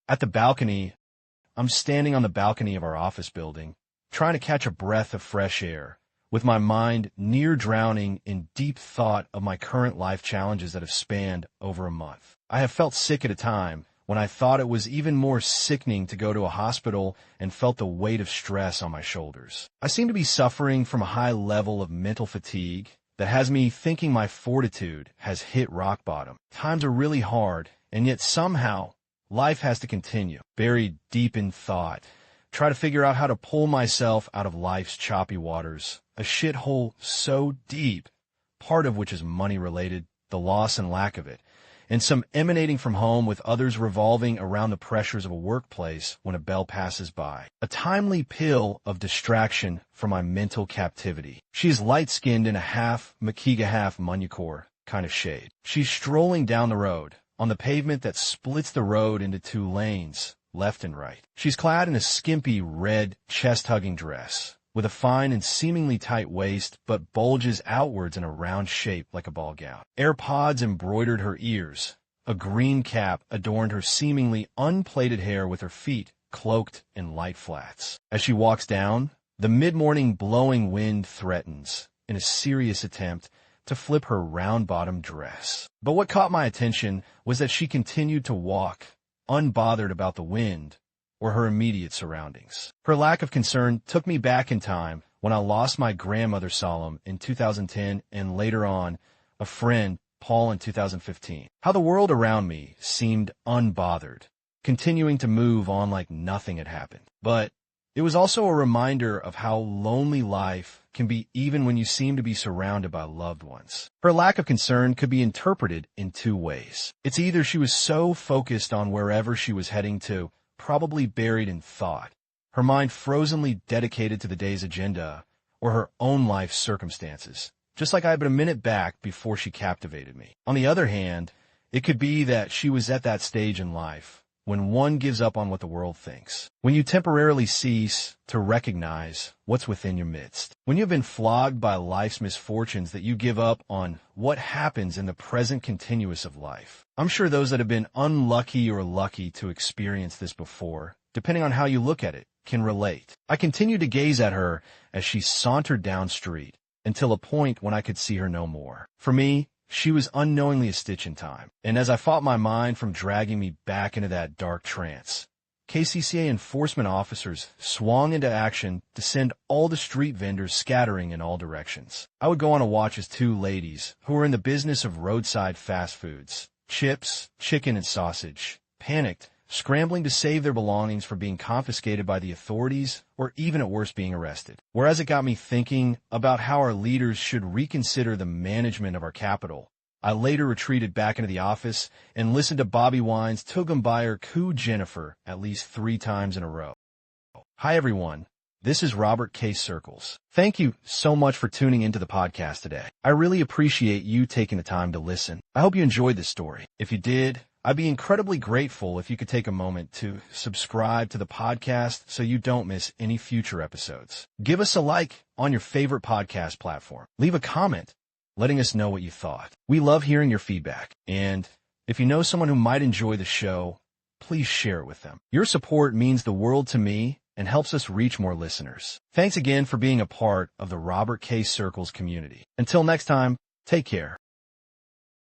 At the balcony, I'm standing on the balcony of our office building, trying to catch a breath of fresh air, with my mind near drowning in deep thought of my current life challenges that have spanned over a month. I have felt sick at a time when I thought it was even more sickening to go to a hospital and felt the weight of stress on my shoulders. I seem to be suffering from a high level of mental fatigue that has me thinking my fortitude has hit rock bottom. Times are really hard, and yet somehow life has to continue. Buried deep in thought, try to figure out how to pull myself out of life's choppy waters, a shithole so deep, part of which is money-related, the loss and lack of it, and some emanating from home with others revolving around the pressures of a workplace when a bell passes by. A timely pill of distraction from my mental captivity. She is light-skinned in a half Makiga, half Munyakor kind of shade. She's strolling down the road, on the pavement that splits the road into two lanes, left and right. She's clad in a skimpy red chest-hugging dress, with a fine and seemingly tight waist, but bulges outwards in a round shape like a ball gown. AirPods embroidered her ears. A green cap adorned her seemingly unplaited hair with her feet cloaked in light flats. As she walks down, the mid-morning blowing wind threatens, in a serious attempt to flip her round-bottomed dress. But what caught my attention was that she continued to walk, unbothered about the wind or her immediate surroundings. Her lack of concern took me back in time when I lost my grandmother Solemn in 2010 and later on a friend, Paul, in 2015. How the world around me seemed unbothered, continuing to move on like nothing had happened. But it was also a reminder of how lonely life can be even when you seem to be surrounded by loved ones. Her lack of concern could be interpreted in two ways. It's either she was so focused on wherever she was heading to, probably buried in thought, her mind frozenly dedicated to the day's agenda, or her own life circumstances, just like I had been a minute back before she captivated me. On the other hand, it could be that she was at that stage in life when one gives up on what the world thinks, when you temporarily cease to recognize what's within your midst, when you've been flogged by life's misfortunes that you give up on what happens in the present continuous of life. I'm sure those that have been unlucky or lucky to experience this before, depending on how you look at it, can relate. I continued to gaze at her as she sauntered down street until a point when I could see her no more. For me, she was unknowingly a stitch in time, and as I fought my mind from dragging me back into that dark trance, KCCA enforcement officers swung into action to send all the street vendors scattering in all directions. I would go on a watch as two ladies, who were in the business of roadside fast foods, chips, chicken, and sausage, panicked, scrambling to save their belongings from being confiscated by the authorities or even at worst being arrested. Whereas it got me thinking about how our leaders should reconsider the management of our capital, I later retreated back into the office and listened to Bobby Wine's Tugambayer coo Jennifer at least 3 times in a row. Hi everyone, this is Robert K. Circles. Thank you so much for tuning into the podcast today. I really appreciate you taking the time to listen. I hope you enjoyed this story. If you did, I'd be incredibly grateful if you could take a moment to subscribe to the podcast so you don't miss any future episodes. Give us a like on your favorite podcast platform. Leave a comment letting us know what you thought. We love hearing your feedback. And if you know someone who might enjoy the show, please share it with them. Your support means the world to me and helps us reach more listeners. Thanks again for being a part of the Robert K. Circles community. Until next time, take care.